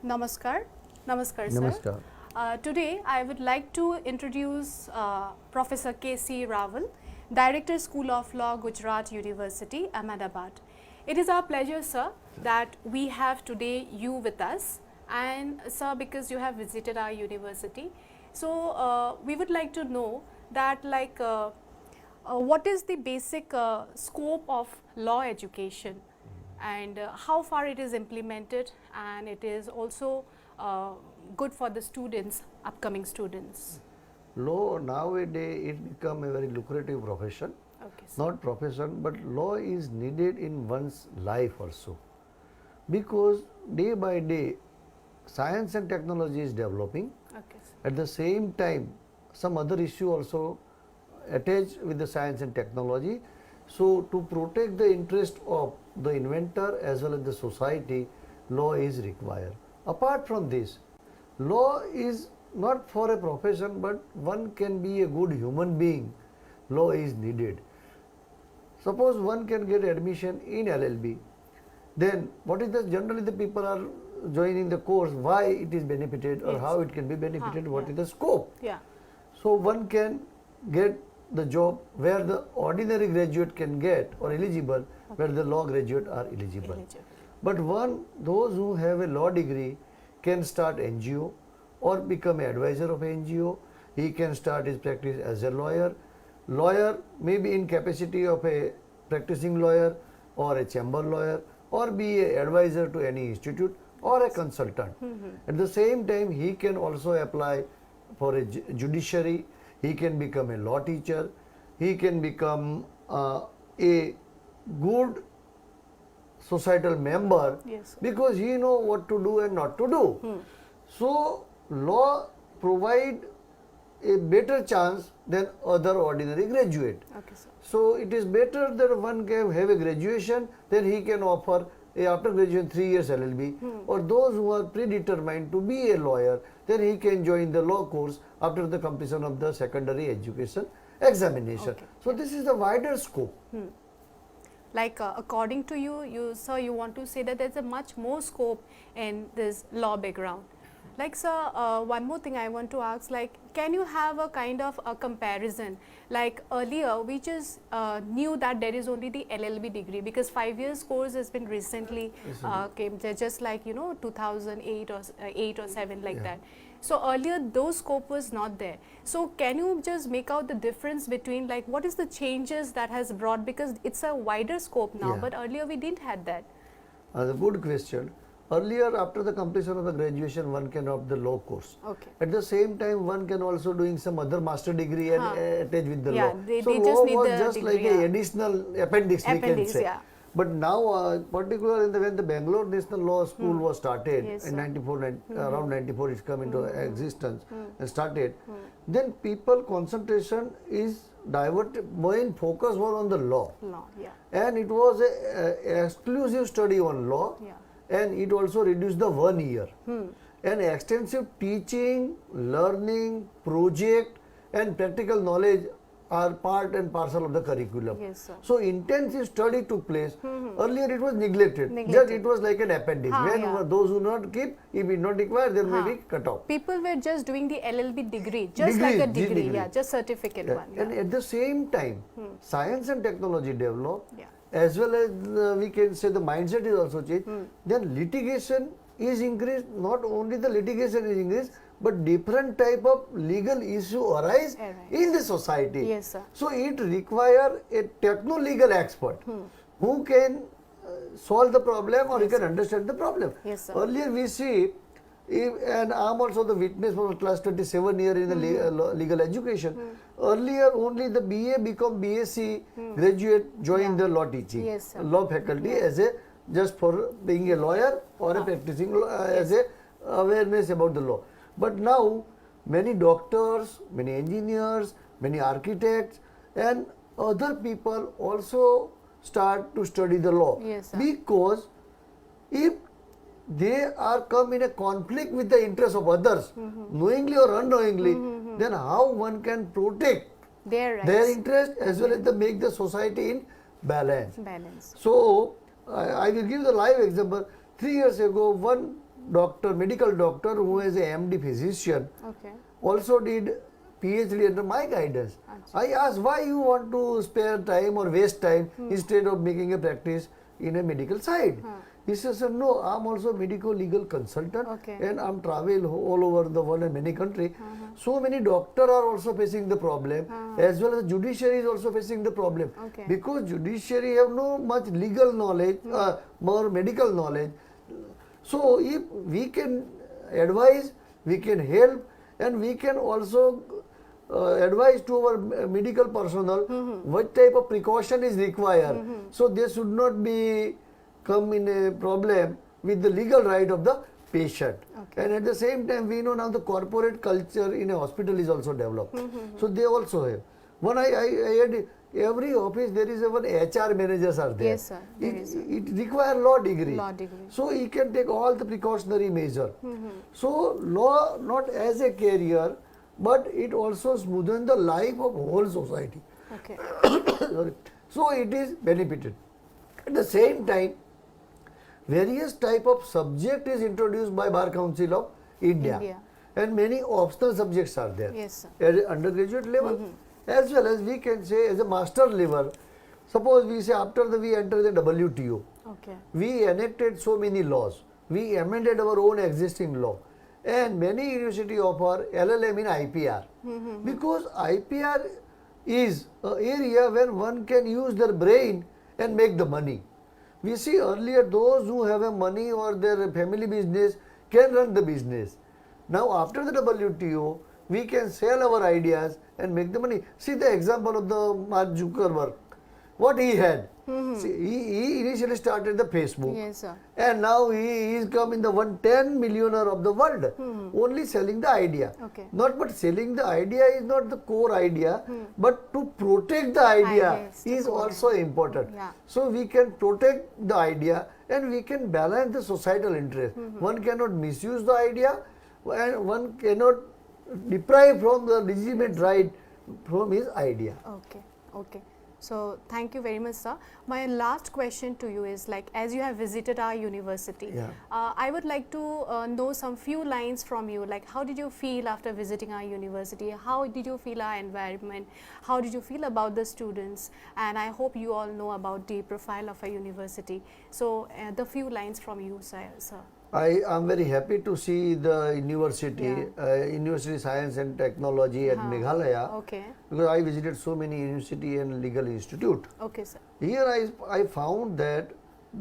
Namaskar. Namaskar, sir. Namaskar. Today, I would like to introduce Professor K.C. Rawal, Director, School of Law, Gujarat University, Ahmedabad. It is our pleasure, sir, that we have today you with us. And, sir, because you have visited our university, so we would like to know that, what is the basic scope of law education, and how far it is implemented, and it is also good for the students, upcoming students. Law nowadays it become a very lucrative profession. Okay, sir. Not profession, but law is needed in one's life also. Because day by day, science and technology is developing. Okay, sir. At the same time, some other issue also attached with the science and technology. So, to protect the interest of the inventor as well as the society, law is required. Apart from this, law is not for a profession, but one can be a good human being. Law is needed. Suppose one can get admission in LLB, then what is the generally the people are joining the course, why it is benefited or Yes. how it can be benefited, what yeah. is the scope. Yeah. So one can get the job where the ordinary graduate can get or eligible, where the law graduate are eligible. But those who have a law degree can start NGO or become an advisor of NGO. He can start his practice as a lawyer. Lawyer may be in capacity of a practicing lawyer or a chamber lawyer, or be an advisor to any institute or a consultant. At the same time, he can also apply for a judiciary. He can become a law teacher. He can become a good societal member, Yes. because he know what to do and not to do. So law provide a better chance than other ordinary graduate. Okay, sir. So it is better that one can have a graduation, then he can offer after graduation 3 years LLB, or those who are predetermined to be a lawyer, then he can join the law course after the completion of the secondary education examination. Okay. So this is the wider scope. According to you, sir, you want to say that there's a much more scope in this law background. Sir, one more thing I want to ask, can you have a kind of a comparison? Earlier, we just knew that there is only the LLB degree, because 5 years course has been recently came, just 2008 or 8 or 7 like that. So earlier, those scope was not there. So can you just make out the difference between what is the changes that has brought, because it's a wider scope now, but earlier we didn't have that. That's a good question. Earlier, after the completion of the graduation, one can opt the law course. Okay. At the same time, one can also doing some other master degree and attach with the law. They so just law need was the just degree, like an additional appendix, we can say. Yeah. But now, particularly when the Bangalore National Law School was started in 94, around 94, it's come into existence and started. Then people concentration is diverted. Main focus was on the law. And it was a exclusive study on law. And it also reduced the 1 year. And extensive teaching, learning, project and practical knowledge are part and parcel of the curriculum. Yes, sir. So intensive study took place. Earlier it was neglected. Just it was like an appendix. When those who not keep, if it not required, then maybe cut off. People were just doing the LLB degree, just like a degree, just certificate one. And at the same time, science and technology developed. As well as we can say the mindset is also changed, then litigation is increased. Not only the litigation is increased, but different type of legal issue arise in the society. Yes, sir. So it require a techno-legal expert who can solve the problem or he can understand the problem. Yes, sir. Earlier we see, and I am also the witness for class 27 year in the legal education. Earlier only the BA become BSc graduate join the law teaching, law faculty as a just for being a lawyer or a practicing as a awareness about the law. But now many doctors, many engineers, many architects and other people also start to study the law, because if they are come in a conflict with the interest of others, knowingly or unknowingly, then how one can protect their interest as well as make the society in balance. So I will give the live example. 3 years ago, one doctor, medical doctor who is a MD physician, Okay. also did PhD under my guidance. I asked, why you want to spare time or waste time instead of making a practice in a medical side? He says, no, I'm also a medical legal consultant, Okay. and I'm travel all over the world in many countries. So many doctors are also facing the problem, as well as judiciary is also facing the problem. Okay. Because judiciary have no much legal knowledge, more medical knowledge. So if we can advise, we can help, and we can also advise to our medical personnel what type of precaution is required. So they should not be come in a problem with the legal right of the patient. Okay. And at the same time, we know now the corporate culture in a hospital is also developed. So they also have. When I had every office, there is a one HR managers are there. Yes, sir. There is, sir. It requires law degree. Law degree. So he can take all the precautionary measure. So law not as a career, but it also smoothen the life of whole society. Okay. Sorry. So it is benefited. At the same time, various type of subject is introduced by Bar Council of India. And many optional subjects are there. Yes, sir. At undergraduate level, as well as we can say as a master level. Suppose we say after we enter the WTO, Okay. we enacted so many laws. We amended our own existing law. And many university offer LLM in IPR. Because IPR is an area where one can use their brain and make the money. We see earlier those who have a money or their family business can run the business. Now after the WTO, we can sell our ideas and make the money. See the example of the Mark Zuckerberg. What he had. See, he initially started the Facebook. Yes, sir. And now he is come in the 110 millionaire of the world. Only selling the idea. Okay. Not but selling the idea is not the core idea, but to protect the idea Yes, the is core also important. Yeah. So we can protect the idea and we can balance the societal interest. One cannot misuse the idea and one cannot deprive from the legitimate right from his idea. Okay. Okay. So thank you very much, sir. My last question to you is, like, as you have visited our university, Yeah. I would like to know some few lines from you. Like, how did you feel after visiting our university? How did you feel our environment? How did you feel about the students? And I hope you all know about the profile of our university. So the few lines from you, sir. I am very happy to see the university, Yeah. University Science and Technology at Meghalaya, Okay. because I visited so many university and legal institute. Okay, sir. Here I found that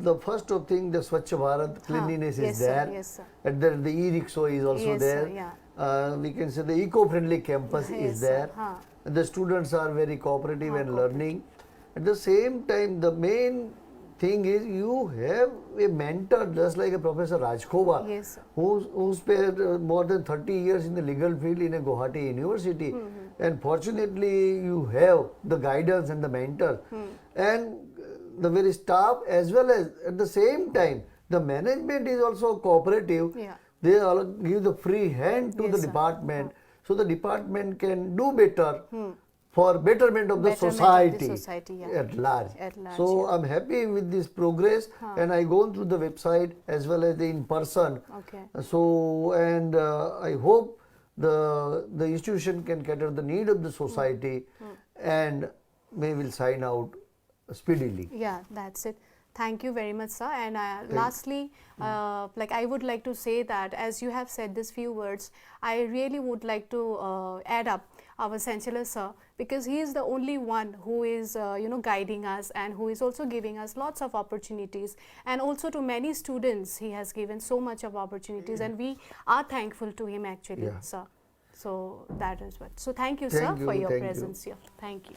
the first of thing, the Swachh Bharat cleanliness Yes, is sir. there. Yes, sir. And then the e-rickshaw is also Yes, there. sir. Yeah. We can say the eco-friendly campus Yes, is sir. there. Huh. And the students are very cooperative and cooperative. learning. At the same time, the main thing is you have a mentor just like a Professor Rajkhova, Yes, sir. who spent more than 30 years in the legal field in a Guwahati University. And fortunately, you have the guidance and the mentor. And the very staff, as well as at the same time, the management is also cooperative. Yeah. They all give the free hand to Yes, the sir. department, so the department can do better for betterment of the Betterment of the society, society, yeah. at large. At large, So yeah. I'm happy with this progress, and I go through the website as well as the in person. Okay. So and I hope the institution can cater the need of the society, and may will sign out speedily. Yeah, that's it. Thank you very much, sir. And lastly, like, I would like to say that as you have said these few words, I really would like to add up our Chancellor sir, because he is the only one who is guiding us, and who is also giving us lots of opportunities, and also to many students he has given so much of opportunities, and we are thankful to him actually, Yeah. sir. So that is what. So thank you, Thank sir, you, for your thank you. presence here. Thank you.